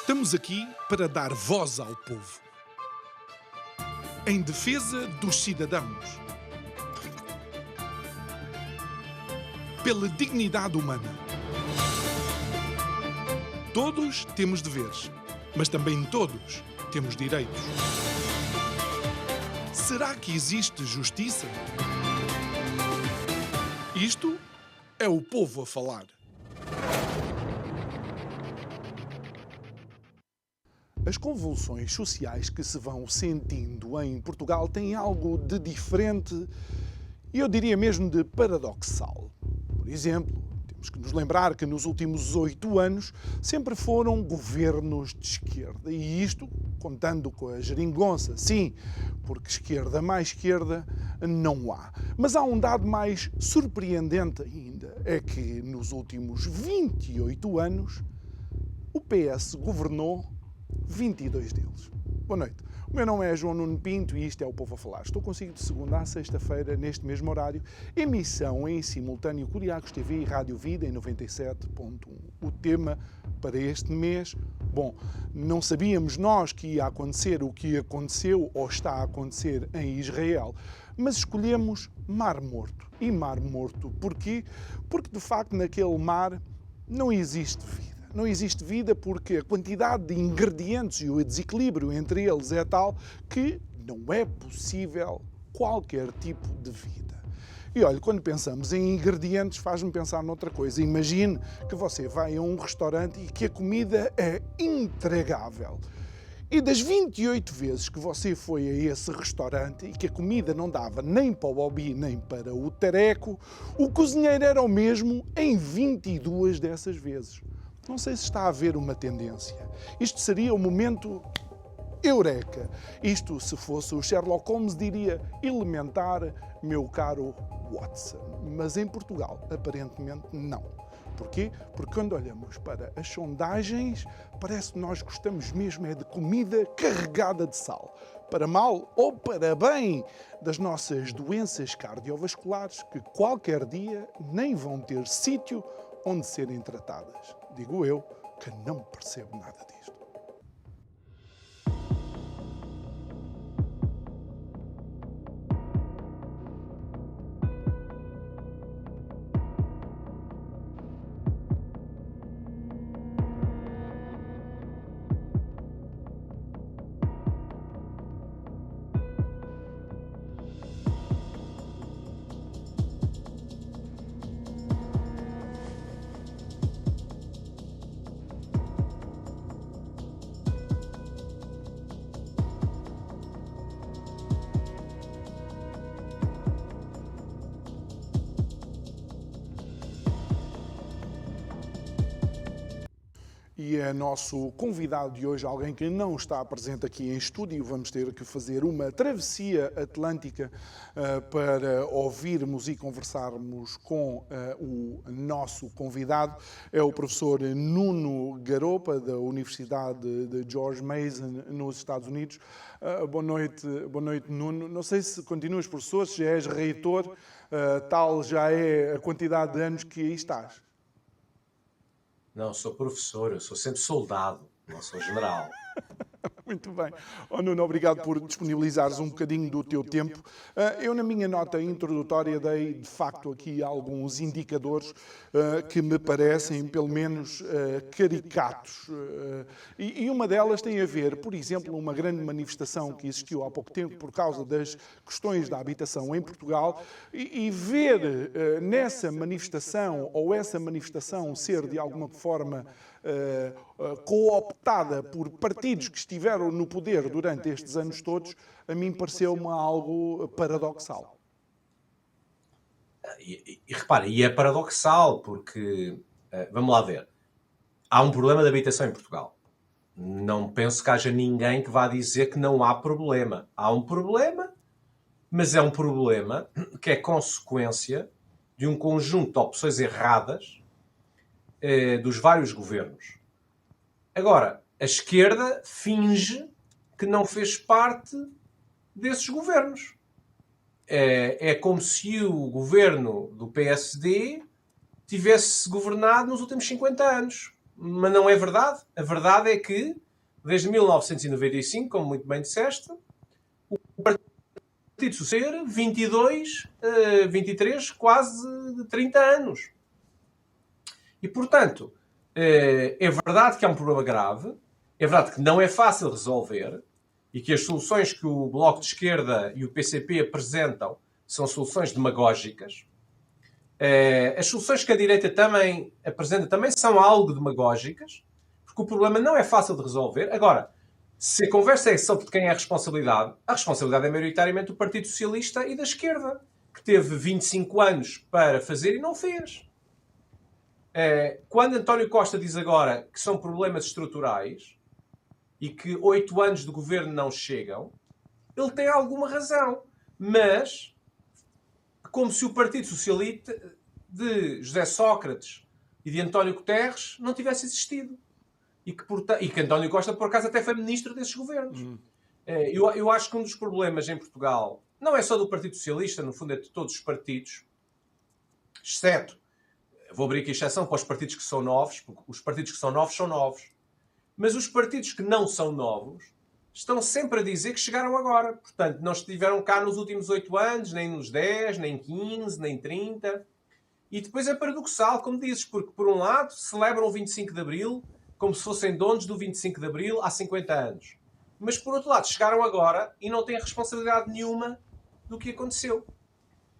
Estamos aqui para dar voz ao povo, em defesa dos cidadãos, pela dignidade humana. Todos temos deveres, mas também todos temos direitos. Será que existe justiça? Isto é o povo a falar. As convulsões sociais que se vão sentindo em Portugal têm algo de diferente e eu diria mesmo de paradoxal. Por exemplo, temos que nos lembrar que nos últimos 8 anos sempre foram governos de esquerda e isto contando com a geringonça, sim, porque esquerda mais esquerda não há. Mas há um dado mais surpreendente ainda, é que nos últimos 28 anos o PS governou 22 deles. Boa noite. O meu nome é João Nuno Pinto e isto é o Povo a Falar. Estou consigo de segunda a sexta-feira, neste mesmo horário, emissão em simultâneo Curiacos TV e Rádio Vida em 97.1. O tema para este mês, bom, não sabíamos nós que ia acontecer o que aconteceu ou está a acontecer em Israel, mas escolhemos Mar Morto. E Mar Morto porquê? Porque de facto naquele mar não existe vida. Não existe vida porque a quantidade de ingredientes e o desequilíbrio entre eles é tal que não é possível qualquer tipo de vida. E olha, quando pensamos em ingredientes, faz-me pensar noutra coisa. Imagine que você vai a um restaurante e que a comida é intragável. E das 28 vezes que você foi a esse restaurante e que a comida não dava nem para o bobi nem para o tareco, o cozinheiro era o mesmo em 22 dessas vezes. Não sei se está a haver uma tendência. Isto seria o momento eureka. Isto, se fosse o Sherlock Holmes, diria elementar, meu caro Watson. Mas em Portugal, aparentemente, não. Porquê? Porque quando olhamos para as sondagens, parece que nós gostamos mesmo é de comida carregada de sal. Para mal ou para bem das nossas doenças cardiovasculares, que qualquer dia nem vão ter sítio onde serem tratadas. Digo eu que não percebo nada disto. E é nosso convidado de hoje, alguém que não está presente aqui em estúdio. Vamos ter que fazer uma travessia atlântica para ouvirmos e conversarmos com o nosso convidado. É o professor Nuno Garopa, da Universidade de George Mason, nos Estados Unidos. Boa noite, Nuno. Não sei se continuas professor, se já és reitor, tal já é a quantidade de anos que aí estás. Não, sou professor, eu sou sempre soldado, não sou general. Muito bem. Oh, Nuno, obrigado por disponibilizares um bocadinho do teu tempo. Eu, na minha nota introdutória, dei, de facto, aqui alguns indicadores que me parecem, pelo menos, caricatos. E uma delas tem a ver, por exemplo, uma grande manifestação que existiu há pouco tempo por causa das questões da habitação em Portugal e ver nessa manifestação, ou essa manifestação ser, de alguma forma, cooptada por partidos que estiveram no poder durante estes anos todos, a mim pareceu-me algo paradoxal. E repara, e é paradoxal, porque, vamos lá ver, há um problema de habitação em Portugal. Não penso que haja ninguém que vá dizer que não há problema. Há um problema, mas é um problema que é consequência de um conjunto de opções erradas dos vários governos. Agora, a esquerda finge que não fez parte desses governos. É como se o governo do PSD tivesse governado nos últimos 50 anos. Mas não é verdade. A verdade é que, desde 1995, como muito bem disseste, o Partido Socialista 22, 23, quase 30 anos. E, portanto, é verdade que há um problema grave, é verdade que não é fácil resolver e que as soluções que o Bloco de Esquerda e o PCP apresentam são soluções demagógicas. As soluções que a direita também apresenta também são algo demagógicas, porque o problema não é fácil de resolver. Agora, se a conversa é sobre de quem é a responsabilidade é maioritariamente do Partido Socialista e da esquerda, que teve 25 anos para fazer e não fez. Quando António Costa diz agora que são problemas estruturais e que 8 anos de governo não chegam, ele tem alguma razão. Mas, como se o Partido Socialista de José Sócrates e de António Guterres não tivesse existido. E que António Costa, por acaso, até foi ministro desses governos. Eu acho que um dos problemas em Portugal não é só do Partido Socialista, no fundo é de todos os partidos, exceto, vou abrir aqui exceção para os partidos que são novos, porque os partidos que são novos, mas os partidos que não são novos estão sempre a dizer que chegaram agora. Portanto, não estiveram cá nos últimos 8 anos, nem nos 10, nem 15, nem 30. E depois é paradoxal, como dizes, porque, por um lado, celebram o 25 de Abril como se fossem donos do 25 de Abril há 50 anos. Mas, por outro lado, chegaram agora e não têm responsabilidade nenhuma do que aconteceu.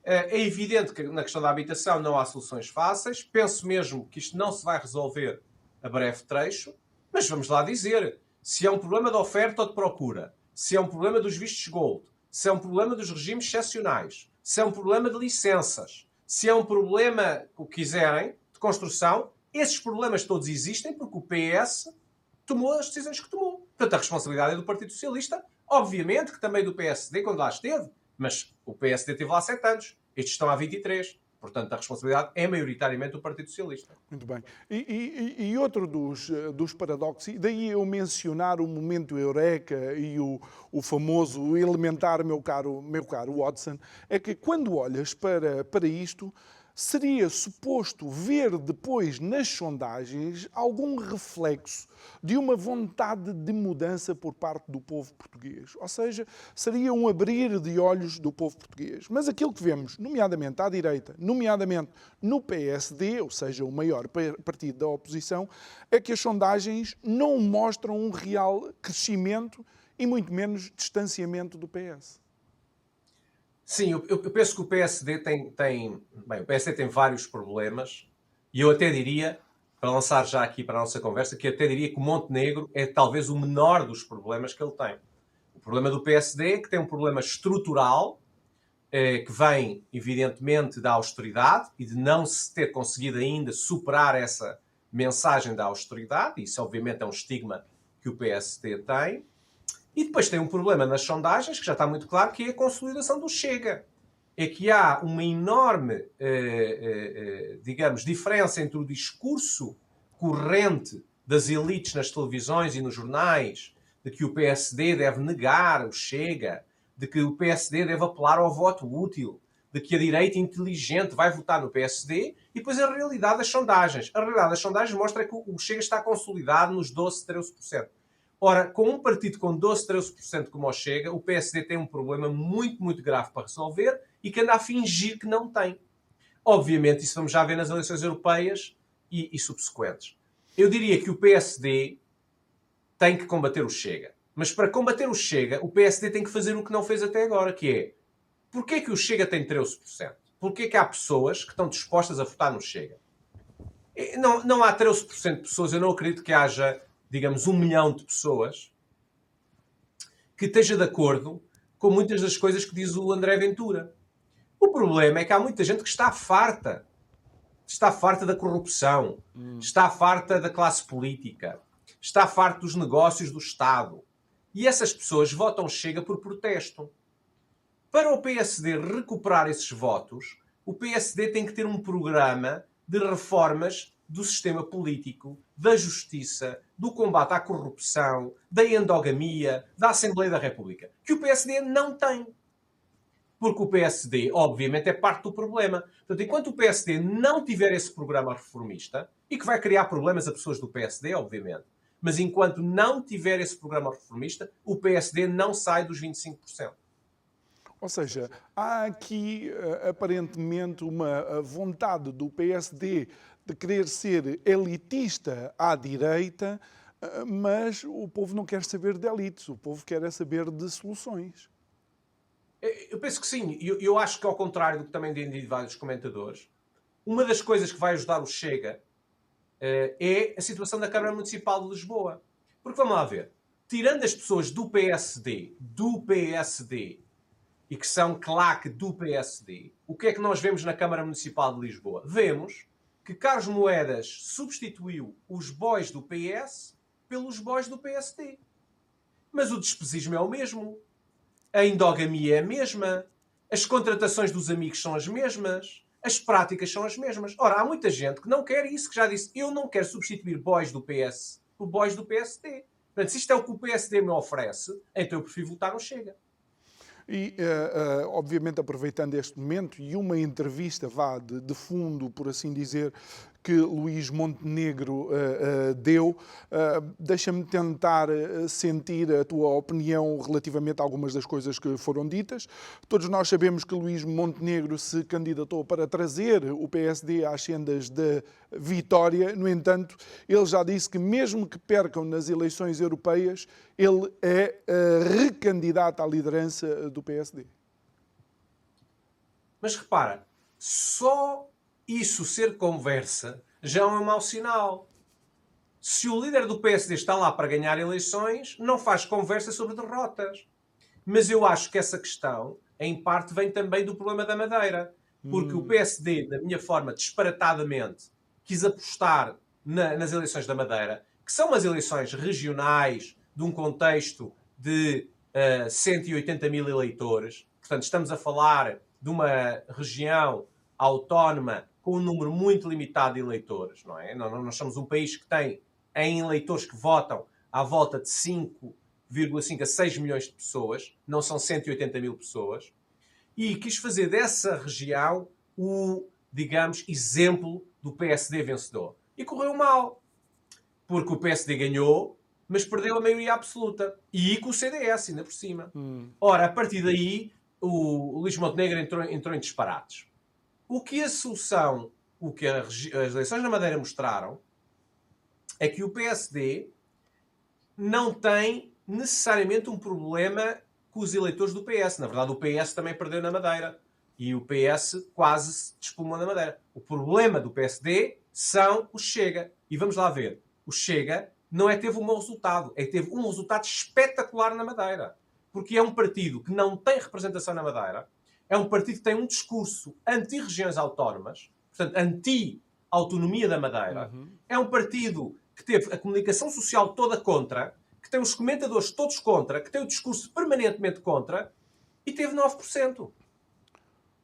É evidente que na questão da habitação não há soluções fáceis. Penso mesmo que isto não se vai resolver a breve trecho. Mas vamos lá dizer, se é um problema de oferta ou de procura, se é um problema dos vistos gold, se é um problema dos regimes excepcionais, se é um problema de licenças, se é um problema, o que quiserem, de construção, esses problemas todos existem porque o PS tomou as decisões que tomou. Portanto, a responsabilidade é do Partido Socialista, obviamente que também do PSD, quando lá esteve, mas o PSD esteve lá há 7 anos, estes estão há 23. Portanto, a responsabilidade é maioritariamente do Partido Socialista. Muito bem. E outro dos paradoxos, e daí eu mencionar o momento eureka e o famoso, o elementar, meu caro Watson, é que quando olhas para isto, seria suposto ver depois nas sondagens algum reflexo de uma vontade de mudança por parte do povo português. Ou seja, seria um abrir de olhos do povo português. Mas aquilo que vemos, nomeadamente à direita, nomeadamente no PSD, ou seja, o maior partido da oposição, é que as sondagens não mostram um real crescimento e muito menos distanciamento do PS. Sim, eu penso que o PSD o PSD tem vários problemas e eu até diria, para lançar já aqui para a nossa conversa, que eu até diria que o Montenegro é talvez o menor dos problemas que ele tem. O problema do PSD é que tem um problema estrutural que vem, evidentemente, da austeridade e de não se ter conseguido ainda superar essa mensagem da austeridade. Isso, obviamente, é um estigma que o PSD tem. E depois tem um problema nas sondagens, que já está muito claro, que é a consolidação do Chega. É que há uma enorme, digamos, diferença entre o discurso corrente das elites nas televisões e nos jornais, de que o PSD deve negar o Chega, de que o PSD deve apelar ao voto útil, de que a direita inteligente vai votar no PSD, e depois a realidade das sondagens. A realidade das sondagens mostra que o Chega está consolidado nos 12, 13%. Ora, com um partido com 12, 13% como o Chega, o PSD tem um problema muito, muito grave para resolver e que anda a fingir que não tem. Obviamente, isso vamos já ver nas eleições europeias e subsequentes. Eu diria que o PSD tem que combater o Chega. Mas para combater o Chega, o PSD tem que fazer o que não fez até agora, que é, porquê que o Chega tem 13%? Porquê que há pessoas que estão dispostas a votar no Chega? Não há 13% de pessoas, eu não acredito que haja, digamos, 1 milhão de pessoas que esteja de acordo com muitas das coisas que diz o André Ventura. O problema é que há muita gente que está farta. Está farta da corrupção. Está farta da classe política. Está farta dos negócios do Estado. E essas pessoas votam Chega por protesto. Para o PSD recuperar esses votos, o PSD tem que ter um programa de reformas do sistema político, da justiça, do combate à corrupção, da endogamia, da Assembleia da República, que o PSD não tem. Porque o PSD, obviamente, é parte do problema. Portanto, enquanto o PSD não tiver esse programa reformista, e que vai criar problemas a pessoas do PSD, obviamente. Mas enquanto não tiver esse programa reformista, o PSD não sai dos 25%. Ou seja, há aqui aparentemente uma vontade do PSD de querer ser elitista à direita, mas o povo não quer saber de elites, o povo quer é saber de soluções. Eu penso que sim. Eu acho que, ao contrário do que também têm dito vários comentadores, uma das coisas que vai ajudar o Chega é a situação da Câmara Municipal de Lisboa. Porque vamos lá ver, tirando as pessoas do PSD, e que são claque do PSD, o que é que nós vemos na Câmara Municipal de Lisboa? Vemos que Carlos Moedas substituiu os boys do PS pelos boys do PSD. Mas o despesismo é o mesmo. A endogamia é a mesma. As contratações dos amigos são as mesmas. As práticas são as mesmas. Ora, há muita gente que não quer isso, que já disse, eu não quero substituir boys do PS por boys do PSD. Portanto, se isto é o que o PSD me oferece, então eu prefiro votar no Chega. E, obviamente, aproveitando este momento e uma entrevista de fundo, por assim dizer, que Luís Montenegro deu, deixa-me tentar sentir a tua opinião relativamente a algumas das coisas que foram ditas. Todos nós sabemos que Luís Montenegro se candidatou para trazer o PSD às sendas da vitória. No entanto, ele já disse que mesmo que percam nas eleições europeias, ele é recandidato à liderança do PSD. Mas repara, só isso ser conversa já é um mau sinal. Se o líder do PSD está lá para ganhar eleições, não faz conversa sobre derrotas. Mas eu acho que essa questão, em parte, vem também do problema da Madeira. Porque o PSD, da minha forma, disparatadamente, quis apostar nas eleições da Madeira, que são umas eleições regionais, de um contexto de 180 mil eleitores. Portanto, estamos a falar de uma região autónoma com um número muito limitado de eleitores, não é? Nós somos um país que tem, em eleitores que votam, à volta de 5,5 a 6 milhões de pessoas, não são 180 mil pessoas, e quis fazer dessa região o, digamos, exemplo do PSD vencedor. E correu mal, porque o PSD ganhou, mas perdeu a maioria absoluta. E com o CDS, ainda por cima. Ora, a partir daí, o Luís Montenegro entrou em disparates. O que a solução, o que as eleições na Madeira mostraram, é que o PSD não tem necessariamente um problema com os eleitores do PS. Na verdade, o PS também perdeu na Madeira. E o PS quase se despulmou na Madeira. O problema do PSD são o Chega. E vamos lá ver. O Chega não é que teve um bom resultado, é que teve um resultado espetacular na Madeira. Porque é um partido que não tem representação na Madeira, é um partido que tem um discurso anti-regiões autónomas, portanto, anti-autonomia da Madeira. É um partido que teve a comunicação social toda contra, que tem os comentadores todos contra, que tem o discurso permanentemente contra, e teve 9%.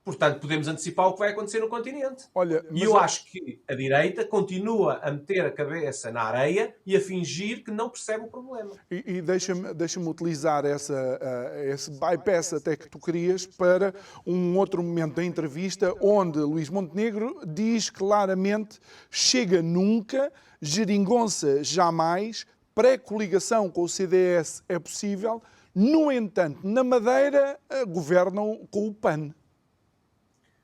Portanto, podemos antecipar o que vai acontecer no continente. Olha, e eu acho que a direita continua a meter a cabeça na areia e a fingir que não percebe o problema. E deixa-me utilizar esse bypass até que tu querias para um outro momento da entrevista onde Luís Montenegro diz claramente: Chega nunca, geringonça jamais, pré-coligação com o CDS é possível. No entanto, na Madeira governam com o PAN.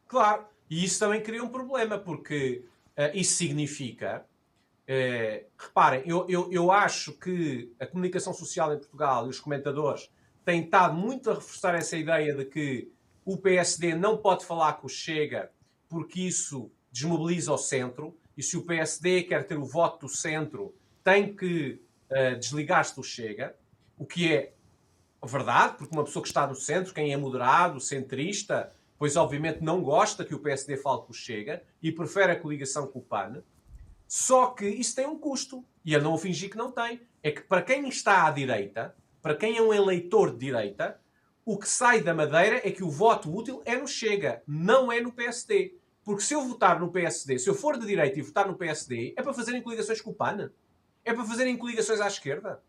Claro, e isso também cria um problema, porque isso significa... reparem, eu acho que a comunicação social em Portugal e os comentadores têm estado muito a reforçar essa ideia de que o PSD não pode falar com o Chega porque isso desmobiliza o centro, e se o PSD quer ter o voto do centro, tem que desligar-se do Chega, o que é verdade, porque uma pessoa que está no centro, quem é moderado, centrista, pois obviamente não gosta que o PSD fale com o Chega e prefere a coligação com o PAN. Só que isso tem um custo. E eu não o fingi que não tem. É que para quem está à direita, para quem é um eleitor de direita, o que sai da Madeira é que o voto útil é no Chega, não é no PSD. Porque se eu votar no PSD, se eu for de direita e votar no PSD, é para fazerem coligações com o PAN? É para fazerem coligações à esquerda?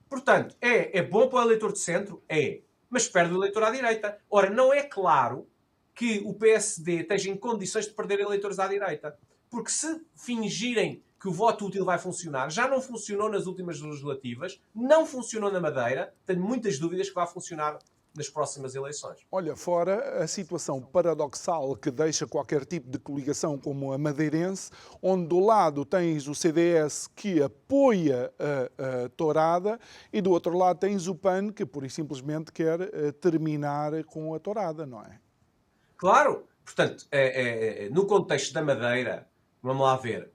Portanto, é bom para o eleitor de centro? É. Mas perde o eleitor à direita. Ora, não é claro que o PSD esteja em condições de perder eleitores à direita. Porque se fingirem que o voto útil vai funcionar. Já não funcionou nas últimas legislativas, não funcionou na Madeira. Tenho muitas dúvidas que vai funcionar nas próximas eleições. Olha, fora a situação paradoxal que deixa qualquer tipo de coligação como a madeirense, onde do lado tens o CDS que apoia a tourada e do outro lado tens o PAN que pura e simplesmente quer terminar com a tourada, não é? Claro, portanto, no contexto da Madeira, vamos lá ver,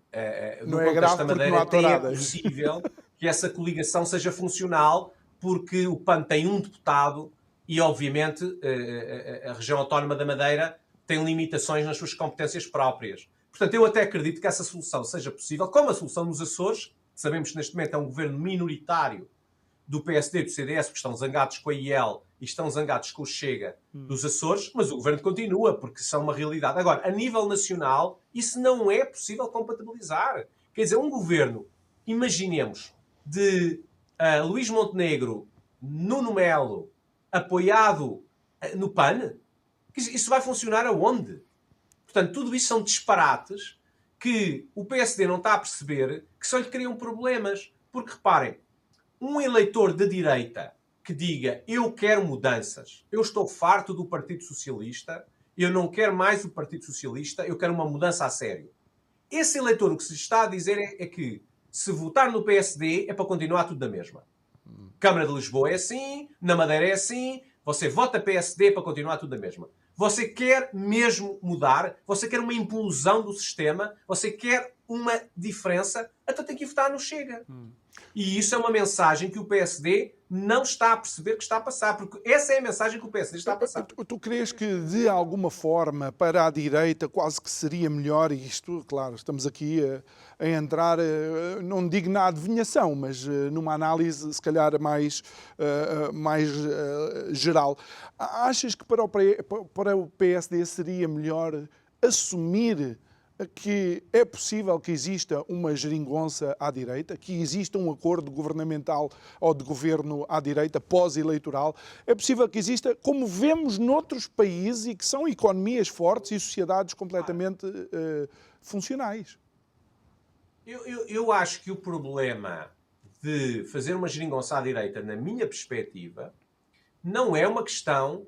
no Não é contexto grave da porque não Madeira há até é touradas. possível que essa coligação seja funcional, porque o PAN tem um deputado e, obviamente, a região autónoma da Madeira tem limitações nas suas competências próprias. Portanto, eu até acredito que essa solução seja possível, como a solução nos Açores. Sabemos que neste momento é um governo minoritário do PSD e do CDS, porque estão zangados com a IEL e estão zangados com o Chega dos Açores, mas o governo continua, porque são uma realidade. Agora, a nível nacional, isso não é possível compatibilizar. Quer dizer, um governo, imaginemos, de Luís Montenegro, Nuno Melo, apoiado no PAN, isso vai funcionar aonde? Portanto, tudo isso são disparates que o PSD não está a perceber, que só lhe criam problemas. Porque, reparem, um eleitor de direita que diga eu quero mudanças, eu estou farto do Partido Socialista, eu não quero mais o Partido Socialista, eu quero uma mudança a sério. Esse eleitor, o que se está a dizer é que se votar no PSD é para continuar tudo da mesma. Câmara de Lisboa é assim, na Madeira é assim, você vota PSD para continuar tudo da mesma. Você quer mesmo mudar, você quer uma implosão do sistema, você quer uma diferença, então tem que votar no Chega. E isso é uma mensagem que o PSD não está a perceber que está a passar, porque essa é a mensagem que o PSD está a passar. Tu crees que, de alguma forma, para a direita, quase que seria melhor, e isto, claro, estamos aqui a entrar, não digo na adivinhação, mas numa análise, se calhar, mais geral. Achas que para o PSD seria melhor assumir que é possível que exista uma geringonça à direita, que exista um acordo governamental ou de governo à direita pós-eleitoral? É possível que exista, como vemos noutros países e que são economias fortes e sociedades completamente funcionais? Eu acho que o problema de fazer uma geringonça à direita, na minha perspectiva, não é uma questão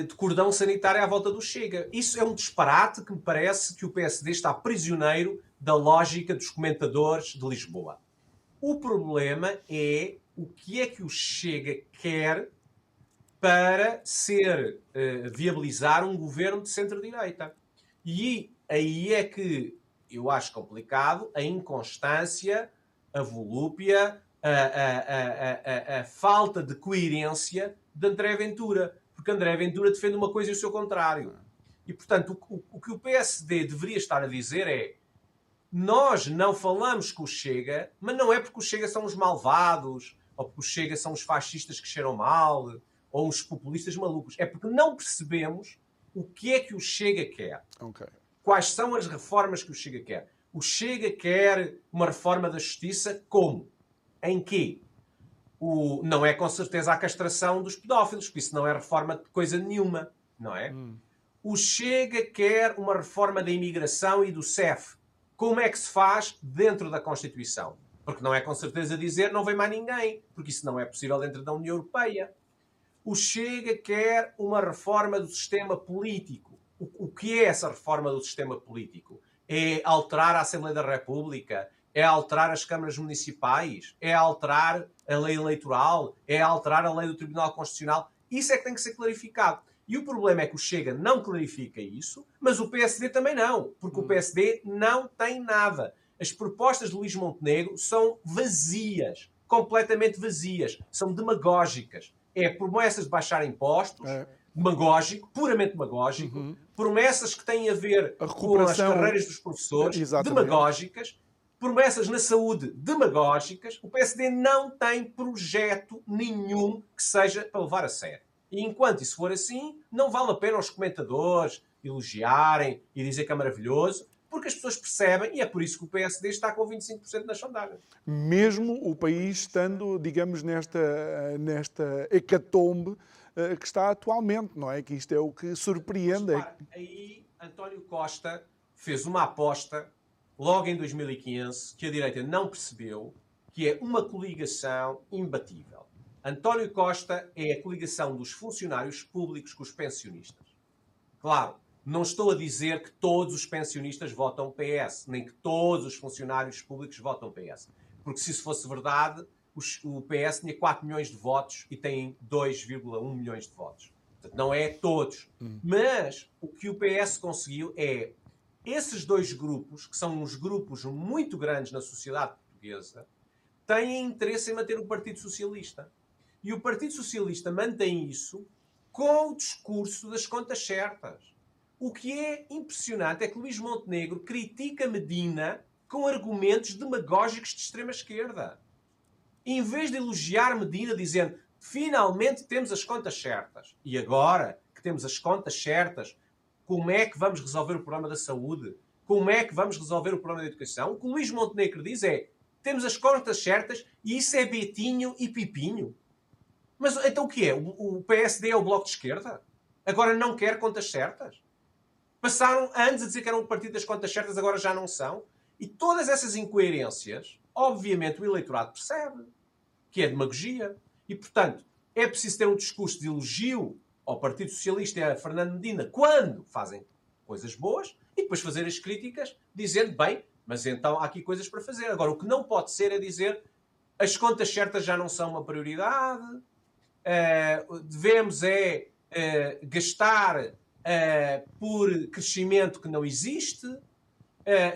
de cordão sanitário à volta do Chega. Isso é um disparate que me parece que o PSD está prisioneiro da lógica dos comentadores de Lisboa. O problema é o que é que o Chega quer para viabilizar um governo de centro-direita. E aí é que eu acho complicado a inconstância, a volúpia, a falta de coerência de André Ventura. Porque André Ventura defende uma coisa e o seu contrário. E, portanto, o que o PSD deveria estar a dizer é: nós não falamos com o Chega, mas não é porque o Chega são os malvados, ou porque o Chega são os fascistas que cheiram mal, ou os populistas malucos. É porque não percebemos o que é que o Chega quer. Okay. Quais são as reformas que o Chega quer? O Chega quer uma reforma da justiça como? Em quê? Não é com certeza a castração dos pedófilos, porque isso não é reforma de coisa nenhuma, não é? O Chega quer uma reforma da imigração e do CEF. Como é que se faz dentro da Constituição? Porque não é com certeza dizer não vem mais ninguém, porque isso não é possível dentro da União Europeia. O Chega quer uma reforma do sistema político. O que é essa reforma do sistema político? É alterar a Assembleia da República? É alterar as câmaras municipais? É alterar a lei eleitoral? É alterar a lei do Tribunal Constitucional? Isso é que tem que ser clarificado. E o problema é que o Chega não clarifica isso, mas o PSD também não, porque o PSD não tem nada. As propostas de Luís Montenegro são vazias, completamente vazias, são demagógicas. É promessas de baixar impostos, demagógico, puramente demagógico, promessas que têm a ver com as carreiras dos professores, demagógicas, promessas na saúde, demagógicas. O PSD não tem projeto nenhum que seja para levar a sério. E enquanto isso for assim, não vale a pena os comentadores elogiarem e dizer que é maravilhoso, porque as pessoas percebem, e é por isso que o PSD está com 25% nas sondagens. Mesmo o país estando, digamos, nesta hecatombe que está atualmente, não é? Que isto é o que surpreende. Mas, aí António Costa fez uma aposta logo em 2015, que a direita não percebeu que é uma coligação imbatível. António Costa é a coligação dos funcionários públicos com os pensionistas. Claro, não estou a dizer que todos os pensionistas votam PS, nem que todos os funcionários públicos votam PS. Porque se isso fosse verdade, o PS tinha 4 milhões de votos e tem 2,1 milhões de votos. Portanto, não é todos. Mas o que o PS conseguiu é esses dois grupos, que são uns grupos muito grandes na sociedade portuguesa, têm interesse em manter o Partido Socialista. E o Partido Socialista mantém isso com o discurso das contas certas. O que é impressionante é que Luís Montenegro critica Medina com argumentos demagógicos de extrema-esquerda. Em vez de elogiar Medina dizendo finalmente temos as contas certas. E agora que temos as contas certas, como é que vamos resolver o problema da saúde? Como é que vamos resolver o problema da educação? O que o Luís Montenegro diz é temos as contas certas e isso é Betinho e Pipinho. Mas então o que é? O PSD é o Bloco de Esquerda? Agora não quer contas certas? Passaram anos a dizer que eram o partido das contas certas, agora já não são. E todas essas incoerências, obviamente, o eleitorado percebe que é demagogia. E, portanto, é preciso ter um discurso de elogio ao Partido Socialista e a Fernando Medina quando fazem coisas boas e depois fazer as críticas dizendo, bem, mas então há aqui coisas para fazer. Agora, o que não pode ser é dizer as contas certas já não são uma prioridade, devemos gastar por crescimento que não existe,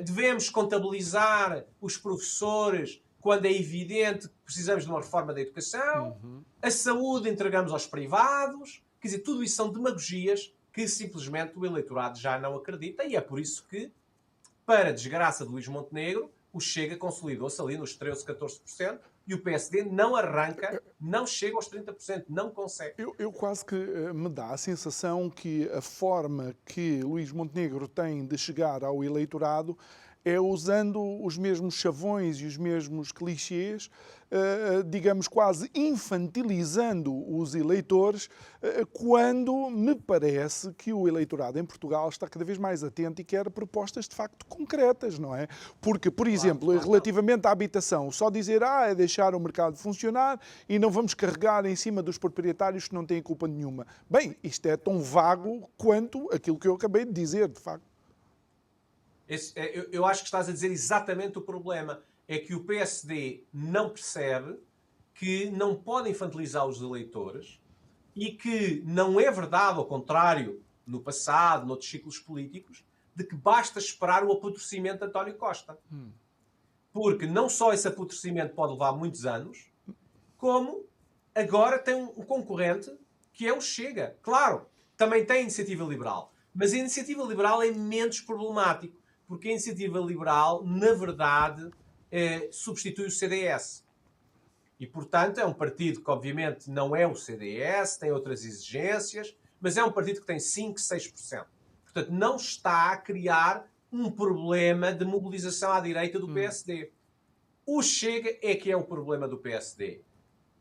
devemos contabilizar os professores quando é evidente que precisamos de uma reforma da educação, a saúde entregamos aos privados, quer dizer, tudo isso são demagogias que simplesmente o eleitorado já não acredita e é por isso que, para a desgraça de Luís Montenegro, o Chega consolidou-se ali nos 13%, 14% e o PSD não arranca, não chega aos 30%, não consegue. Eu quase que me dá a sensação que a forma que Luís Montenegro tem de chegar ao eleitorado é usando os mesmos chavões e os mesmos clichês, digamos, quase infantilizando os eleitores, quando me parece que o eleitorado em Portugal está cada vez mais atento e quer propostas de facto concretas, não é? Porque, por exemplo, relativamente à habitação, só dizer é deixar o mercado funcionar e não vamos carregar em cima dos proprietários que não têm culpa nenhuma. Bem, isto é tão vago quanto aquilo que eu acabei de dizer, de facto. Eu acho que estás a dizer exatamente o problema. É que o PSD não percebe que não pode infantilizar os eleitores e que não é verdade, ao contrário, no passado, noutros ciclos políticos, de que basta esperar o apodrecimento de António Costa. Porque não só esse apodrecimento pode levar muitos anos, como agora tem um concorrente que é o Chega. Claro, também tem a Iniciativa Liberal, mas a Iniciativa Liberal é menos problemático, porque a Iniciativa Liberal, na verdade, substitui o CDS. E, portanto, é um partido que, obviamente, não é o CDS, tem outras exigências, mas é um partido que tem 5%, 6%. Portanto, não está a criar um problema de mobilização à direita do PSD. O Chega é que é o problema do PSD.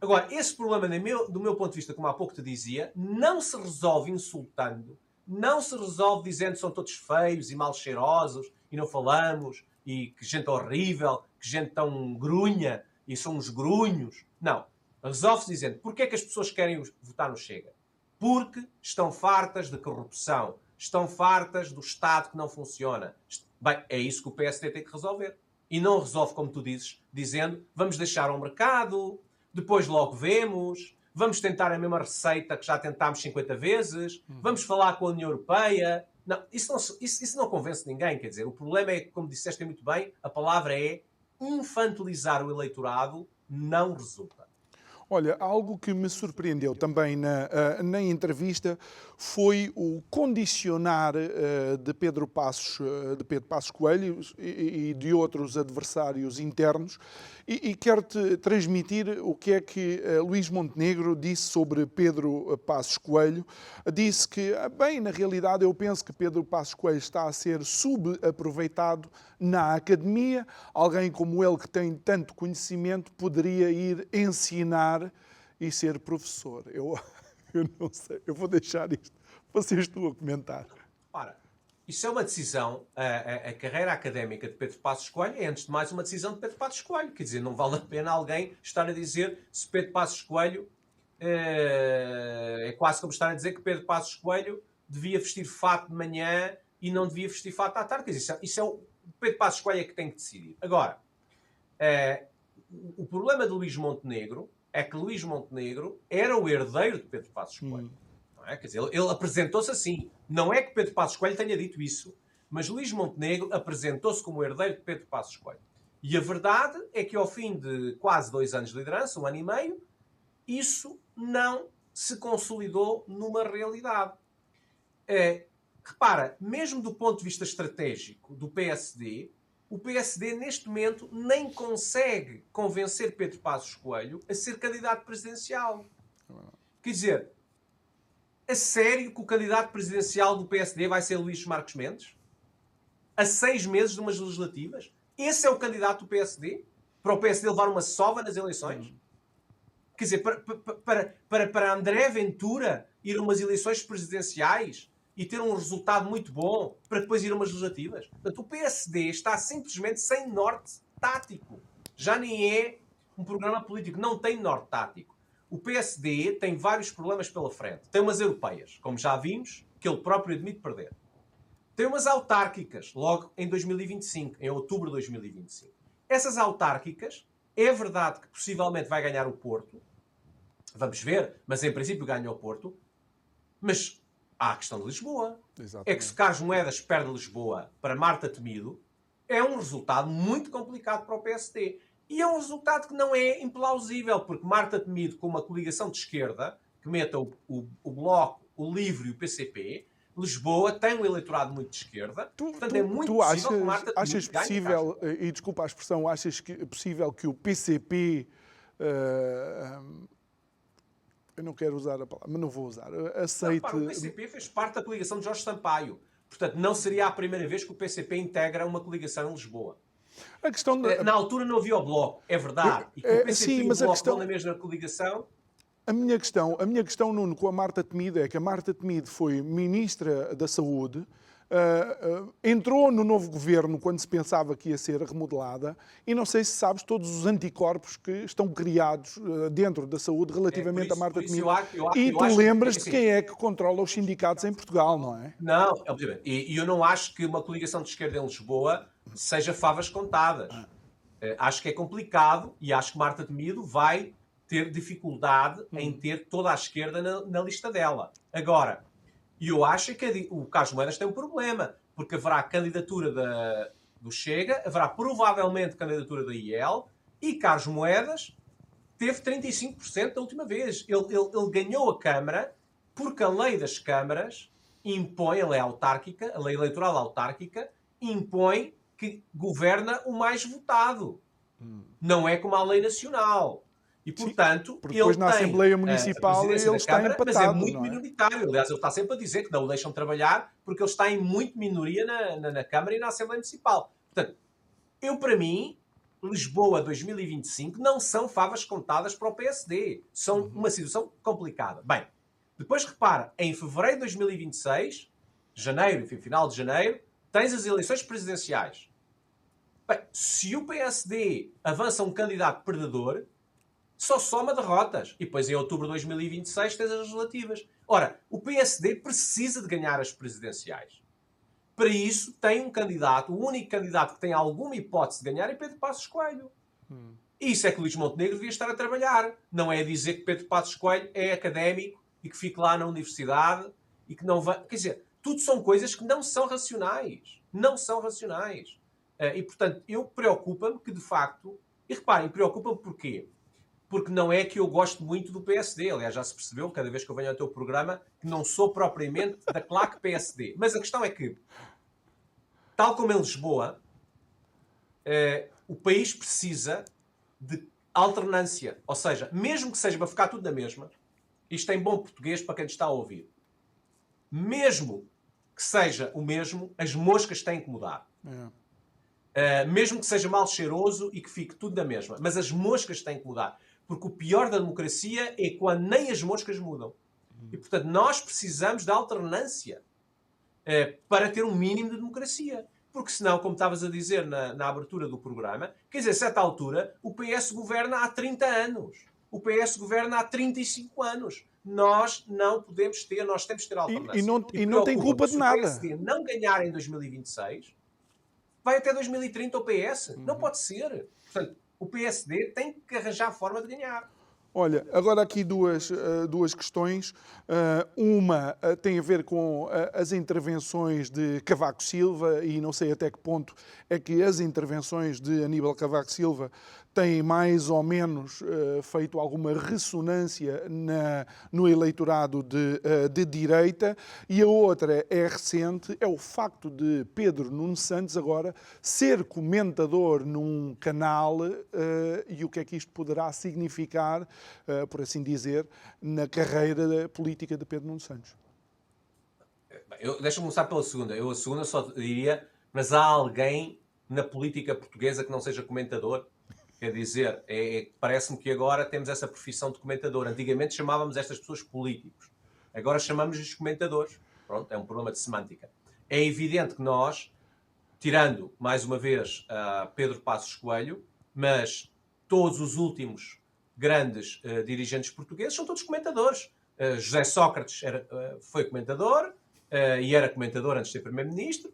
Agora, esse problema, do meu ponto de vista, como há pouco te dizia, não se resolve insultando, não se resolve dizendo que são todos feios e mal cheirosos e não falamos e que gente horrível, que gente tão grunha e são uns grunhos. Não. Resolve-se dizendo porquê é que as pessoas querem votar no Chega? Porque estão fartas de corrupção, estão fartas do Estado que não funciona. Bem, é isso que o PSD tem que resolver. E não resolve, como tu dizes, dizendo vamos deixar ao mercado, depois logo vemos, vamos tentar a mesma receita que já tentámos 50 vezes, vamos falar com a União Europeia. Não, isso não convence ninguém, quer dizer, o problema é, como disseste muito bem, a palavra é infantilizar o eleitorado não resulta. Olha, algo que me surpreendeu também na entrevista foi o condicionar de Pedro Passos Coelho e de outros adversários internos e quero-te transmitir o que é que Luís Montenegro disse sobre Pedro Passos Coelho. Disse que, bem, na realidade eu penso que Pedro Passos Coelho está a ser subaproveitado na academia. Alguém como ele que tem tanto conhecimento poderia ir ensinar e ser professor. Eu não sei, eu vou deixar isto. Vocês estão a comentar. Ora, Isso é uma decisão. A carreira académica de Pedro Passos Coelho é, antes de mais, uma decisão de Pedro Passos Coelho. Quer dizer, não vale a pena alguém estar a dizer se Pedro Passos Coelho... É quase como estar a dizer que Pedro Passos Coelho devia vestir fato de manhã e não devia vestir fato à tarde. Quer dizer, isso é o Pedro Passos Coelho é que tem que decidir. Agora, o problema de Luís Montenegro é que Luís Montenegro era o herdeiro de Pedro Passos Coelho. Não é? Quer dizer, ele apresentou-se assim. Não é que Pedro Passos Coelho tenha dito isso, mas Luís Montenegro apresentou-se como herdeiro de Pedro Passos Coelho. E a verdade é que ao fim de quase 2 anos de liderança, 1 ano e meio, isso não se consolidou numa realidade. Repara, mesmo do ponto de vista estratégico do PSD, o PSD neste momento nem consegue convencer Pedro Passos Coelho a ser candidato presidencial. Quer dizer, a sério que o candidato presidencial do PSD vai ser Luís Marcos Mendes? A 6 meses de umas legislativas? Esse é o candidato do PSD? Para o PSD levar uma sova nas eleições? Quer dizer, para André Ventura ir a umas eleições presidenciais e ter um resultado muito bom para depois ir a umas legislativas. Portanto, o PSD está simplesmente sem norte tático. Já nem é um programa político, não tem norte tático. O PSD tem vários problemas pela frente. Tem umas europeias, como já vimos, que ele próprio admite perder. Tem umas autárquicas, logo em 2025, em outubro de 2025. Essas autárquicas, é verdade que possivelmente vai ganhar o Porto. Vamos ver, mas em princípio ganha o Porto. Mas há a questão de Lisboa. Exatamente. É que se Carlos Moedas perde Lisboa para Marta Temido, é um resultado muito complicado para o PSD. E é um resultado que não é implausível, porque Marta Temido, com uma coligação de esquerda, que meta o Bloco, o Livre e o PCP, Lisboa tem um eleitorado muito de esquerda, portanto é muito possível que Marta Temido achas ganhe possível, e desculpa a expressão, achas que é possível que o PCP, eu não quero usar a palavra, mas não vou usar, aceite... Não, o PCP fez parte da coligação de Jorge Sampaio, portanto não seria a primeira vez que o PCP integra uma coligação em Lisboa. A questão de... Na altura não havia o Bloco, é verdade, e que o PCP sim, e o mas Bloco questão... vão na mesma coligação... A minha questão, Nuno, com a Marta Temido é que a Marta Temido foi Ministra da Saúde, entrou no novo governo quando se pensava que ia ser remodelada e não sei se sabes todos os anticorpos que estão criados dentro da saúde relativamente a Marta Temido. E tu lembras de quem é que controla os sindicatos em Portugal, não é? Não, obviamente. E eu não acho que uma coligação de esquerda em Lisboa seja favas contadas. Acho que é complicado e acho que Marta Temido vai ter dificuldade em ter toda a esquerda na lista dela. Agora, eu acho que o Carlos Moedas tem um problema, porque haverá candidatura do Chega, haverá provavelmente candidatura da IEL, e Carlos Moedas teve 35% da última vez. Ele ganhou a Câmara porque a lei das câmaras impõe, a lei autárquica, a lei eleitoral autárquica, impõe que governa o mais votado. Não é como a lei nacional. E, portanto, porque depois na Assembleia Municipal ele está empatado, mas é muito minoritário. Aliás, ele está sempre a dizer que não o deixam trabalhar porque ele está em muito minoria na Câmara e na Assembleia Municipal. Portanto, para mim, Lisboa 2025 não são favas contadas para o PSD. São uma situação complicada. Bem, depois repara, em fevereiro de 2026, janeiro, enfim, final de janeiro, tens as eleições presidenciais. Bem, se o PSD avança um candidato perdedor, só soma derrotas. E depois, em outubro de 2026, tens as legislativas. Ora, o PSD precisa de ganhar as presidenciais. Para isso, tem um candidato, o único candidato que tem alguma hipótese de ganhar é Pedro Passos Coelho. E isso é que Luís Montenegro devia estar a trabalhar. Não é dizer que Pedro Passos Coelho é académico e que fique lá na universidade e que não vai... Quer dizer, tudo são coisas que não são racionais. Não são racionais. E, portanto, preocupa-me que, de facto... E reparem, preocupa-me porquê? Porque não é que eu gosto muito do PSD. Aliás, já se percebeu, cada vez que eu venho ao teu programa, que não sou propriamente da claque PSD. Mas a questão é que, tal como em Lisboa, o país precisa de alternância. Ou seja, mesmo que seja para ficar tudo na mesma, isto em bom português para quem está a ouvir, mesmo que seja o mesmo, as moscas têm que mudar. Mesmo que seja mal cheiroso e que fique tudo na mesma. Mas as moscas têm que mudar. Porque o pior da democracia é quando nem as moscas mudam. E, portanto, nós precisamos de alternância. para ter um mínimo de democracia. Porque senão, como estavas a dizer na abertura do programa, quer dizer, a certa altura, o PS governa há 30 anos. O PS governa há 35 anos. Nós não podemos ter, nós temos que ter alternância. E não tem culpa de Se o nada. PSD não ganhar em 2026, vai até 2030 o PS. Não pode ser. Portanto, o PSD tem que arranjar a forma de ganhar. Olha, agora aqui duas questões. Uma tem a ver com as intervenções de Cavaco Silva e não sei até que ponto é que as intervenções de Aníbal Cavaco Silva têm mais ou menos feito alguma ressonância no eleitorado de direita. E a outra é recente, é o facto de Pedro Nuno Santos agora ser comentador num canal e o que é que isto poderá significar, por assim dizer, na carreira política de Pedro Nuno Santos. Deixa-me começar pela segunda. Eu a segunda só diria, mas há alguém na política portuguesa que não seja comentador? Quer dizer, parece-me que agora temos essa profissão de comentador. Antigamente chamávamos estas pessoas políticos. Agora chamamos-lhes comentadores. Pronto, é um problema de semântica. É evidente que nós, tirando, mais uma vez, Pedro Passos Coelho, mas todos os últimos grandes dirigentes portugueses são todos comentadores. José Sócrates foi comentador e era comentador antes de ser primeiro-ministro.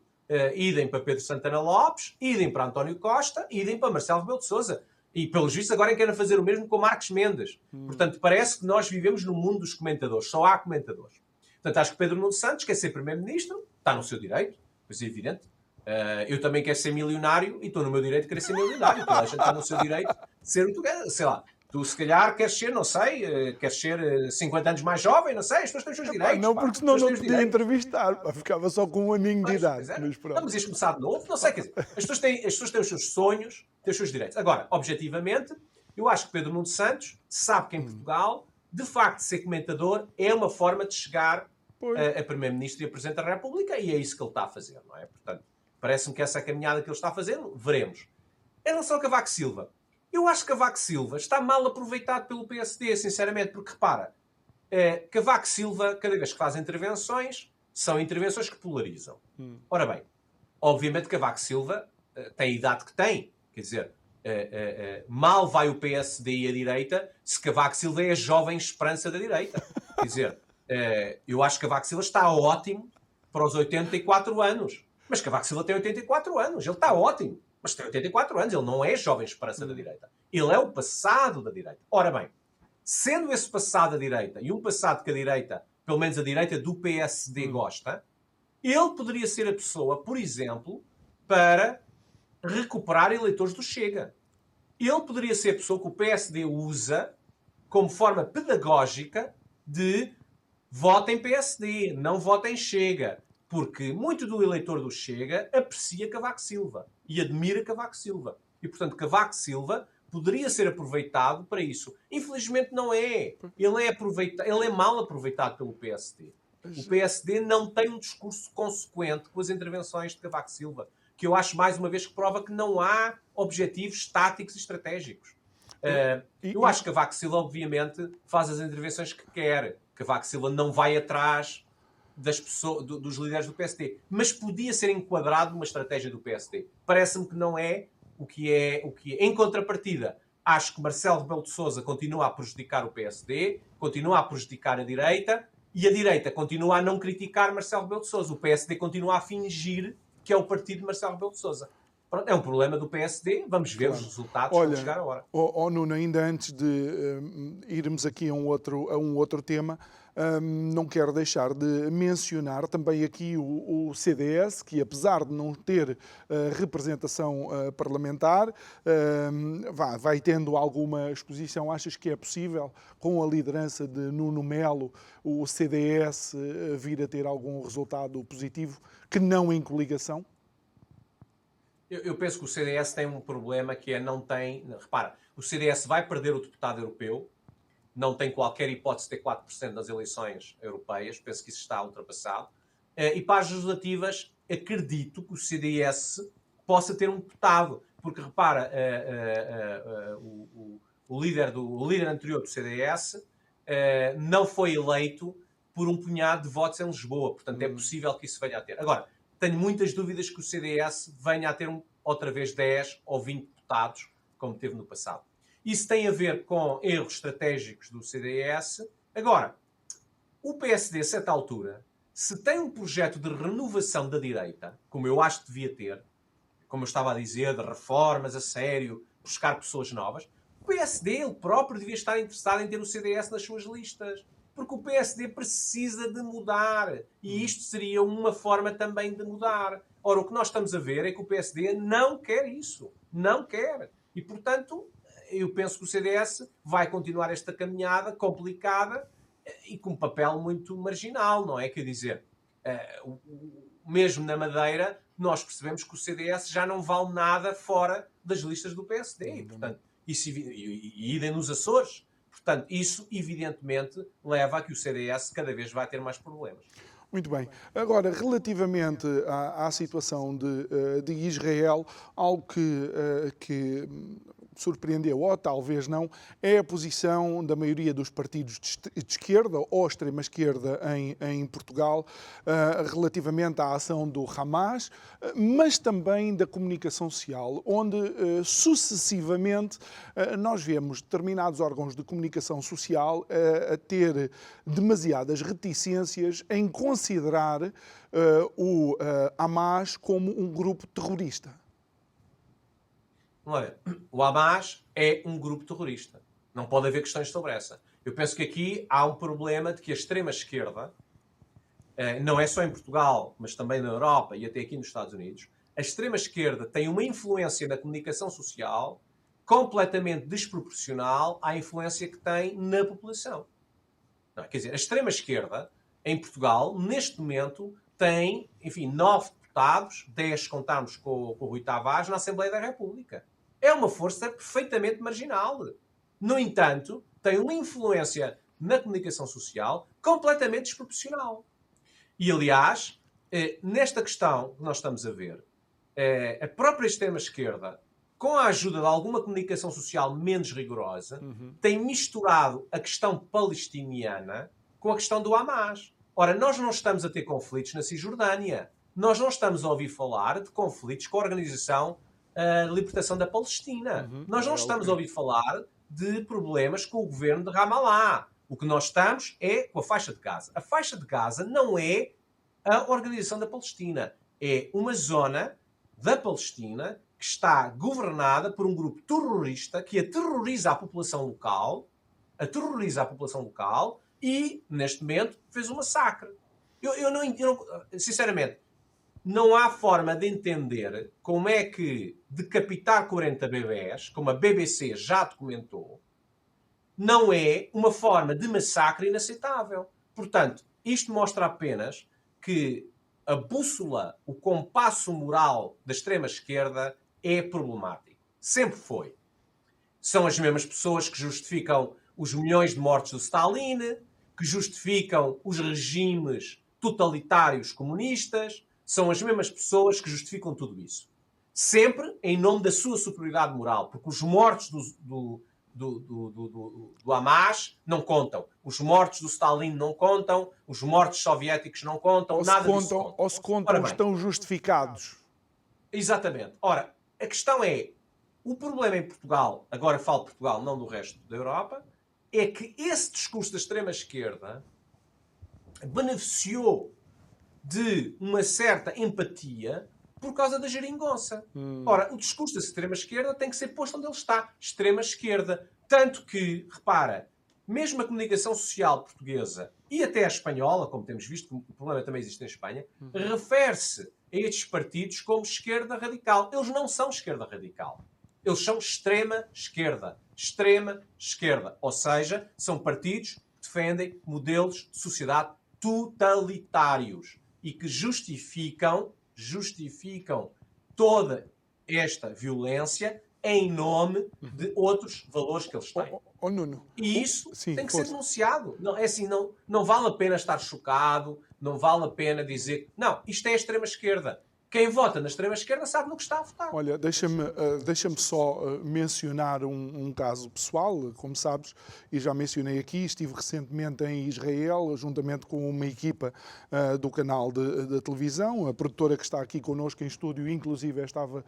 Idem para Pedro Santana Lopes, idem para António Costa, idem para Marcelo Rebelo de Sousa. E, pelos vistos, agora querem fazer o mesmo com Marcos Mendes. Portanto, parece que nós vivemos no mundo dos comentadores. Só há comentadores. Portanto, acho que Pedro Nuno Santos quer ser primeiro-ministro, está no seu direito, pois é evidente. Eu também quero ser milionário e estou no meu direito de querer ser milionário. Toda a gente está no seu direito de ser o que sei lá. Tu, se calhar, queres ser, não sei, queres ser 50 anos mais jovem, não sei, as pessoas têm os seus direitos. Não, porque senão não te podia entrevistar. Ficava só com um aninho de idade. Mas pronto. Não, mas ias começar de novo? Não sei, quer dizer, as pessoas têm os seus sonhos, têm os seus direitos. Agora, objetivamente, eu acho que Pedro Nuno Santos sabe que em Portugal, de facto, ser comentador é uma forma de chegar a Primeiro-Ministro e a Presidente da República e é isso que ele está a fazer, não é? Portanto, parece-me que essa é a caminhada que ele está a fazer, veremos. Em relação a Cavaco Silva, eu acho que Cavaco Silva está mal aproveitado pelo PSD, sinceramente, porque repara, Cavaco Silva, cada vez que faz intervenções, são intervenções que polarizam. Ora bem, obviamente Cavaco Silva tem a idade que tem, quer dizer, mal vai o PSD e a direita se Cavaco Silva é a jovem esperança da direita. Quer dizer, eu acho que Cavaco Silva está ótimo para os 84 anos. Mas Cavaco Silva tem 84 anos, ele está ótimo. Mas tem 84 anos, ele não é jovem esperança da direita. Ele é o passado da direita. Ora bem, sendo esse passado da direita, e um passado que a direita, pelo menos a direita do PSD gosta, ele poderia ser a pessoa, por exemplo, para recuperar eleitores do Chega. Ele poderia ser a pessoa que o PSD usa como forma pedagógica de votem PSD, não votem Chega. Porque muito do eleitor do Chega aprecia Cavaco Silva e admira Cavaco Silva. E, portanto, Cavaco Silva poderia ser aproveitado para isso. Infelizmente não é. Ele é mal aproveitado pelo PSD. O PSD não tem um discurso consequente com as intervenções de Cavaco Silva, que eu acho, mais uma vez, que prova que não há objetivos táticos e estratégicos. Eu acho que Cavaco Silva, obviamente, faz as intervenções que quer. Cavaco Silva não vai atrás das pessoas, dos líderes do PSD. Mas podia ser enquadrado numa estratégia do PSD. Parece-me que não é o que é. Em contrapartida, acho que Marcelo Rebelo de Sousa continua a prejudicar o PSD, continua a prejudicar a direita, e a direita continua a não criticar Marcelo Rebelo de Sousa. O PSD continua a fingir que é o partido de Marcelo Rebelo de Sousa. Pronto, é um problema do PSD, vamos ver os resultados quando chegar a hora. Nuno, ainda antes de irmos aqui a um outro tema, não quero deixar de mencionar também aqui o CDS, que apesar de não ter representação parlamentar, vai tendo alguma exposição. Achas que é possível, com a liderança de Nuno Melo, o CDS vir a ter algum resultado positivo, que não em coligação? Eu penso que o CDS tem um problema que é não tem... Repara, o CDS vai perder o deputado europeu, não tem qualquer hipótese de ter 4% nas eleições europeias, penso que isso está ultrapassado. E para as legislativas, acredito que o CDS possa ter um deputado, porque repara, o líder anterior do CDS não foi eleito por um punhado de votos em Lisboa. Portanto, é possível que isso venha a ter. Agora, tenho muitas dúvidas que o CDS venha a ter outra vez 10 ou 20 deputados, como teve no passado. Isso tem a ver com erros estratégicos do CDS. Agora, o PSD, a certa altura, se tem um projeto de renovação da direita, como eu acho que devia ter, como eu estava a dizer, de reformas a sério, buscar pessoas novas, o PSD ele próprio devia estar interessado em ter o CDS nas suas listas. Porque o PSD precisa de mudar. E isto seria uma forma também de mudar. Ora, o que nós estamos a ver é que o PSD não quer isso. Não quer. E, portanto, eu penso que o CDS vai continuar esta caminhada complicada e com um papel muito marginal, não é? Quer dizer, mesmo na Madeira, nós percebemos que o CDS já não vale nada fora das listas do PSD. E, portanto, isso, e idem nos Açores. Portanto, isso, evidentemente, leva a que o CDS cada vez vai ter mais problemas. Muito bem. Agora, relativamente à situação de Israel, algo que surpreendeu, ou talvez não, é a posição da maioria dos partidos de esquerda ou extrema-esquerda em Portugal relativamente à ação do Hamas, mas também da comunicação social, onde sucessivamente nós vemos determinados órgãos de comunicação social a ter demasiadas reticências em considerar o Hamas como um grupo terrorista. Olha, o Hamas é um grupo terrorista. Não pode haver questões sobre essa. Eu penso que aqui há um problema de que a extrema-esquerda, não é só em Portugal, mas também na Europa e até aqui nos Estados Unidos, a extrema-esquerda tem uma influência na comunicação social completamente desproporcional à influência que tem na população. Não, quer dizer, a extrema-esquerda, em Portugal, neste momento, tem, enfim, 9 deputados, 10 contarmos com o Rui Tavares, na Assembleia da República. É uma força perfeitamente marginal. No entanto, tem uma influência na comunicação social completamente desproporcional. E, aliás, nesta questão que nós estamos a ver, a própria extrema-esquerda, com a ajuda de alguma comunicação social menos rigorosa, tem misturado a questão palestiniana com a questão do Hamas. Ora, nós não estamos a ter conflitos na Cisjordânia. Nós não estamos a ouvir falar de conflitos com a Organização de Libertação da Palestina. Nós não estamos a ouvir falar de problemas com o governo de Ramallah. O que nós estamos é com a faixa de Gaza. A faixa de Gaza não é a Organização da Palestina. É uma zona da Palestina que está governada por um grupo terrorista que aterroriza a população local, e, neste momento, fez um massacre. Eu não, sinceramente, não há forma de entender como é que decapitar 40 bebés, como a BBC já documentou, não é uma forma de massacre inaceitável. Portanto, isto mostra apenas que a bússola, o compasso moral da extrema-esquerda é problemático. Sempre foi. São as mesmas pessoas que justificam os milhões de mortes do Stalin, que justificam os regimes totalitários comunistas, são as mesmas pessoas que justificam tudo isso. Sempre em nome da sua superioridade moral, porque os mortos do Hamas não contam. Os mortos do Stalin não contam, os mortos soviéticos não contam, ou nada disso contam, conta. ou se contam, estão justificados. Exatamente. Ora, a questão é, o problema em Portugal, agora falo de Portugal, não do resto da Europa, é que esse discurso da extrema-esquerda beneficiou de uma certa empatia por causa da geringonça. Ora, o discurso da extrema-esquerda tem que ser posto onde ele está. Extrema-esquerda. Tanto que, repara, mesmo a comunicação social portuguesa e até a espanhola, como temos visto, que o problema também existe em Espanha, refere-se a estes partidos como esquerda radical. Eles não são esquerda radical. Eles são extrema-esquerda. Extrema-esquerda. Ou seja, são partidos que defendem modelos de sociedade totalitários e que justificam toda esta violência em nome de outros valores que eles têm. Nuno. E isso tem que ser denunciado. Não, é assim, não vale a pena estar chocado, não vale a pena dizer... Não, isto é a extrema-esquerda. Quem vota na extrema-esquerda sabe no que está a votar. Olha, deixa-me só mencionar um caso pessoal. Como sabes, e já mencionei aqui, estive recentemente em Israel, juntamente com uma equipa do canal de televisão. A produtora que está aqui connosco em estúdio, inclusive, estava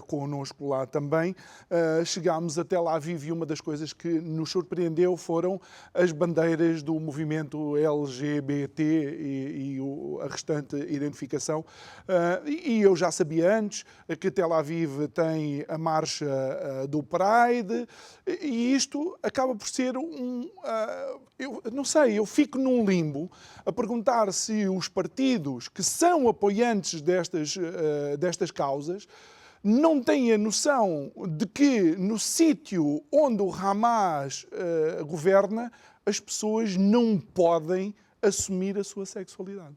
connosco lá também. Chegámos até lá, e uma das coisas que nos surpreendeu foram as bandeiras do movimento LGBT e a restante identificação. E eu já sabia antes que Tel Aviv tem a marcha do Pride, e isto acaba por ser eu não sei, eu fico num limbo a perguntar se os partidos que são apoiantes destas causas não têm a noção de que no sítio onde o Hamas governa, as pessoas não podem assumir a sua sexualidade.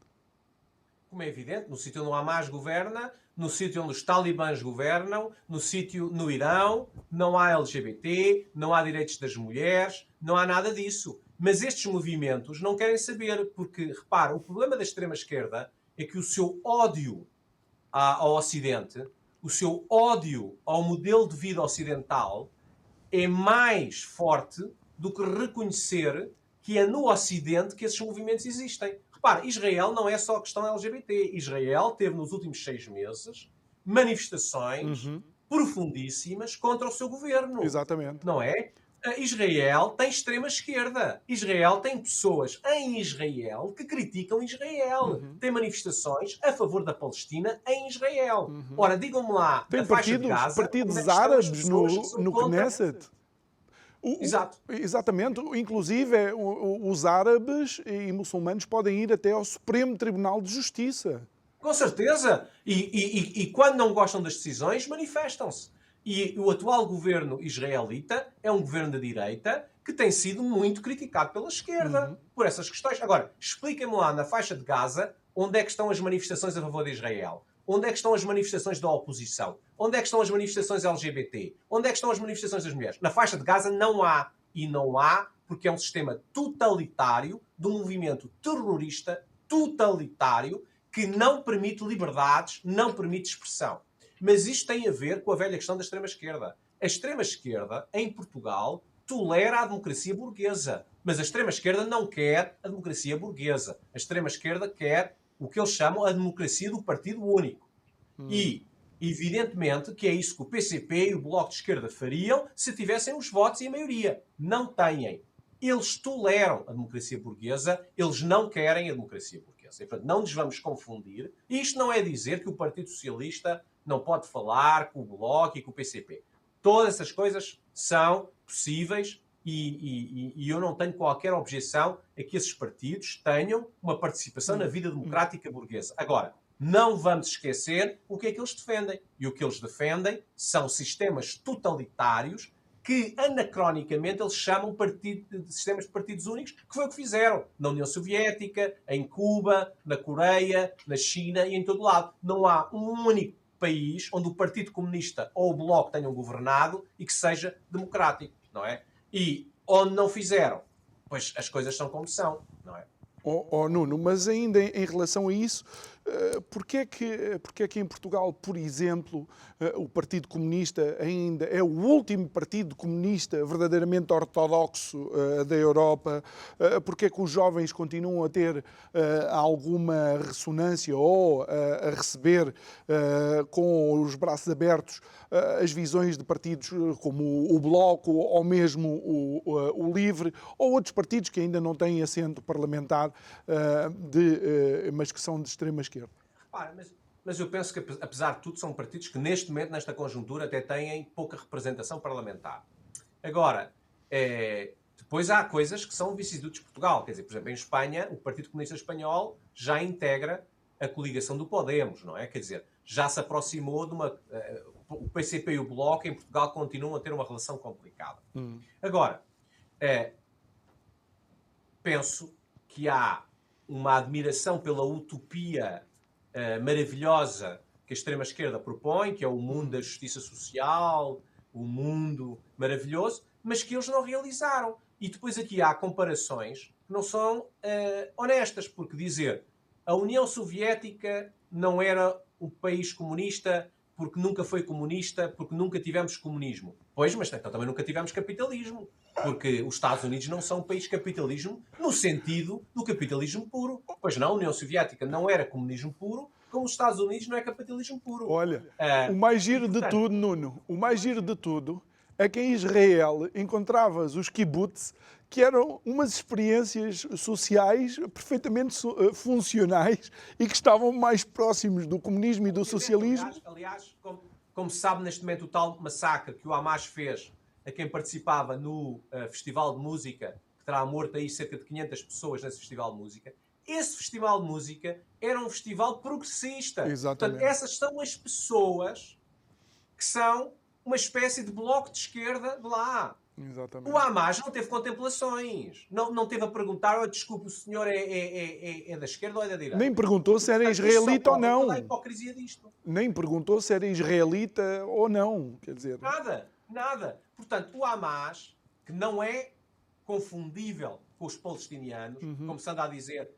Como é evidente, no sítio onde o Hamas governa, no sítio onde os talibãs governam, no Irão, não há LGBT, não há direitos das mulheres, não há nada disso. Mas estes movimentos não querem saber, porque, repara, o problema da extrema-esquerda é que o seu ódio ao Ocidente, o seu ódio ao modelo de vida ocidental é mais forte do que reconhecer que é no Ocidente que esses movimentos existem. Repara, Israel não é só a questão LGBT. Israel teve nos últimos 6 meses manifestações profundíssimas contra o seu governo. Exatamente. Não é? Israel tem extrema-esquerda. Israel tem pessoas em Israel que criticam Israel. Tem manifestações a favor da Palestina em Israel. Ora, digam-me lá, tem na faixa de Gaza, partidos árabes no Knesset. Exato. Exatamente. Inclusive, os árabes e muçulmanos podem ir até ao Supremo Tribunal de Justiça. Com certeza. E quando não gostam das decisões, manifestam-se. E o atual governo israelita é um governo de direita que tem sido muito criticado pela esquerda por essas questões. Agora, expliquem-me lá, na faixa de Gaza, onde é que estão as manifestações a favor de Israel? Onde é que estão as manifestações da oposição? Onde é que estão as manifestações LGBT? Onde é que estão as manifestações das mulheres? Na faixa de Gaza não há. E não há porque é um sistema totalitário de um movimento terrorista totalitário que não permite liberdades, não permite expressão. Mas isto tem a ver com a velha questão da extrema-esquerda. A extrema-esquerda, em Portugal, tolera a democracia burguesa. Mas a extrema-esquerda não quer a democracia burguesa. A extrema-esquerda quer o que eles chamam a democracia do partido único. E, evidentemente, que é isso que o PCP e o Bloco de Esquerda fariam se tivessem os votos e a maioria. Não têm. Eles toleram a democracia burguesa, eles não querem a democracia burguesa. E, portanto, não nos vamos confundir. Isto não é dizer que o Partido Socialista não pode falar com o Bloco e com o PCP. Todas essas coisas são possíveis e eu não tenho qualquer objeção a que esses partidos tenham uma participação na vida democrática burguesa. Agora, não vamos esquecer o que é que eles defendem. E o que eles defendem são sistemas totalitários que, anacronicamente, eles chamam de sistemas de partidos únicos, que foi o que fizeram na União Soviética, em Cuba, na Coreia, na China e em todo lado. Não há um único país onde o Partido Comunista ou o Bloco tenham governado e que seja democrático, não é? E onde não fizeram, pois as coisas são como são, não é? Nuno, mas ainda em relação a isso, porque é que em Portugal, por exemplo, o Partido Comunista ainda é o último partido comunista verdadeiramente ortodoxo da Europa? Porque é que os jovens continuam a ter alguma ressonância ou a receber com os braços abertos as visões de partidos como o Bloco ou mesmo o Livre, ou outros partidos que ainda não têm assento parlamentar, mas que são de extrema esquerda? Mas eu penso que, apesar de tudo, são partidos que neste momento, nesta conjuntura, até têm pouca representação parlamentar. Agora, depois há coisas que são vicissitudes de Portugal. Quer dizer, por exemplo, em Espanha, o Partido Comunista Espanhol já integra a coligação do Podemos, não é? Quer dizer, já se aproximou de uma... O PCP e o Bloco em Portugal continuam a ter uma relação complicada. Agora, penso que há uma admiração pela utopia maravilhosa que a extrema-esquerda propõe, que é o mundo da justiça social, o mundo maravilhoso, mas que eles não realizaram. E depois aqui há comparações que não são honestas, porque dizer a União Soviética não era um país comunista porque nunca foi comunista, porque nunca tivemos comunismo. Pois, mas então também nunca tivemos capitalismo. Porque os Estados Unidos não são um país capitalismo no sentido do capitalismo puro. Pois não, a União Soviética não era comunismo puro, como os Estados Unidos não é capitalismo puro. Olha, o mais giro de tudo, Nuno, o mais giro de tudo é que em Israel encontravas os kibbutz, que eram umas experiências sociais perfeitamente funcionais e que estavam mais próximos do comunismo e do socialismo. Aliás, como se sabe neste momento, o tal massacre que o Hamas fez a quem participava no Festival de Música, que terá morto aí cerca de 500 pessoas nesse Festival de Música, esse Festival de Música era um festival progressista. Exatamente. Portanto, essas são as pessoas que são uma espécie de bloco de esquerda de lá. Exatamente. O Hamas não teve contemplações. Não teve a perguntar, desculpe, o senhor é da esquerda ou é da direita? Nem perguntou se era israelita ou não. Toda a hipocrisia disto. Nem perguntou se era israelita ou não. Quer dizer... Nada. Portanto, o Hamas, que não é confundível com os palestinianos, como se anda a dizer,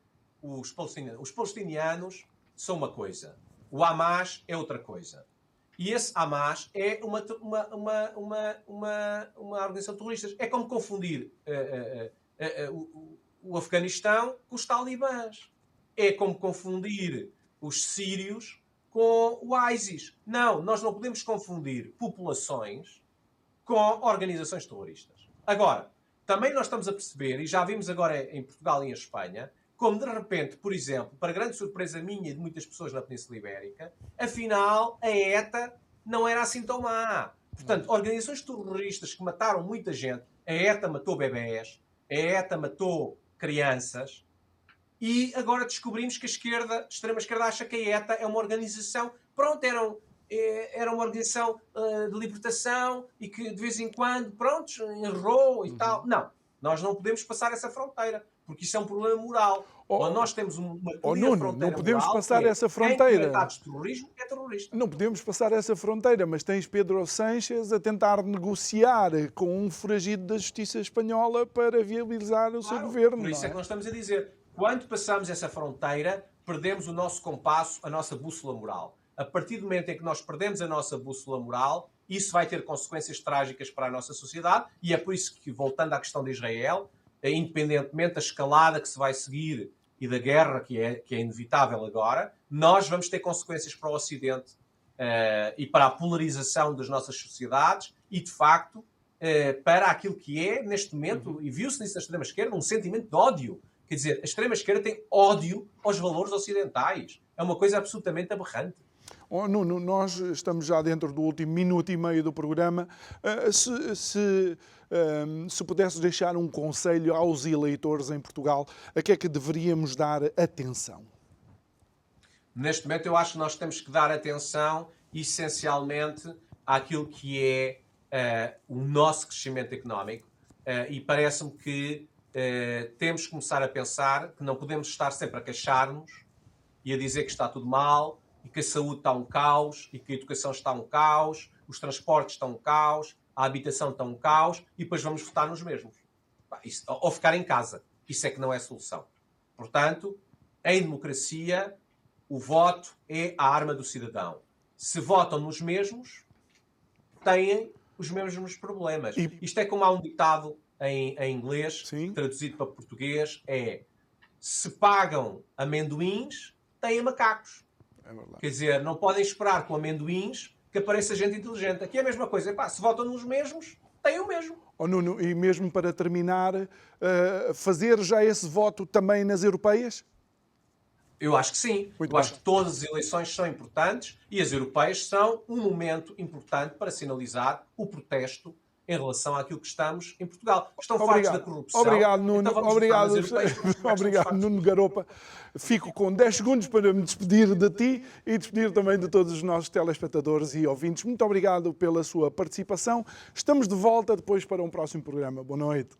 os palestinianos são uma coisa. O Hamas é outra coisa. E esse Hamas é uma organização terrorista. É como confundir o Afeganistão com os talibãs. É como confundir os sírios com o ISIS. Não, nós não podemos confundir populações com organizações terroristas. Agora, também nós estamos a perceber, e já vimos agora em Portugal e em Espanha, como de repente, por exemplo, para grande surpresa minha e de muitas pessoas na Península Ibérica, afinal a ETA não era assim tão má. Portanto, organizações terroristas que mataram muita gente, a ETA matou bebés, a ETA matou crianças, e agora descobrimos que a extrema-esquerda acha que a ETA é uma organização, pronto, era uma organização de libertação e que de vez em quando, pronto, errou e tal. Não, nós não podemos passar essa fronteira, porque isso é um problema moral. Ou nós temos uma Nuno, fronteira não podemos moral, passar essa fronteira. Quem comete atos de terrorismo é terrorista. Não podemos passar essa fronteira, mas tens Pedro Sánchez a tentar negociar com um foragido da justiça espanhola para viabilizar o seu governo. Por isso é que nós estamos a dizer, quando passamos essa fronteira, perdemos o nosso compasso, a nossa bússola moral. A partir do momento em que nós perdemos a nossa bússola moral, isso vai ter consequências trágicas para a nossa sociedade, e é por isso que, voltando à questão de Israel, independentemente da escalada que se vai seguir e da guerra que é inevitável agora, nós vamos ter consequências para o Ocidente e para a polarização das nossas sociedades e, de facto, para aquilo que é, neste momento, e viu-se nisso na extrema-esquerda, um sentimento de ódio. Quer dizer, a extrema-esquerda tem ódio aos valores ocidentais. É uma coisa absolutamente aberrante. Oh, Nuno, nós estamos já dentro do último minuto e meio do programa. Se pudesses deixar um conselho aos eleitores em Portugal, a que é que deveríamos dar atenção? Neste momento, eu acho que nós temos que dar atenção, essencialmente, àquilo que é o nosso crescimento económico. E parece-me que temos que começar a pensar que não podemos estar sempre a queixar-nos e a dizer que está tudo mal, e que a saúde está um caos, e que a educação está um caos, os transportes estão um caos, a habitação está um caos, e depois vamos votar nos mesmos. Ou ficar em casa. Isso é que não é solução. Portanto, em democracia, o voto é a arma do cidadão. Se votam nos mesmos, têm os mesmos problemas. Isto é como há um ditado em inglês, Sim, traduzido para português, se pagam amendoins, têm macacos. é verdade. Quer dizer, não podem esperar com amendoins que apareça gente inteligente. Aqui é a mesma coisa. Epá, se votam nos mesmos, têm o mesmo. Oh, Nuno, e mesmo para terminar, fazer já esse voto também nas europeias? Eu acho que sim. Muito Eu acho bem. que todas as eleições são importantes e as europeias são um momento importante para sinalizar o protesto em relação àquilo que estamos em Portugal. Estão fartos da corrupção. Obrigado, Nuno. Então vamos Obrigado, votar nas europeias, como é que estamos obrigado, fartos? Nuno Garopa. Fico com 10 segundos para me despedir de ti e despedir também de todos os nossos telespectadores e ouvintes. Muito obrigado pela sua participação. Estamos de volta depois para um próximo programa. Boa noite.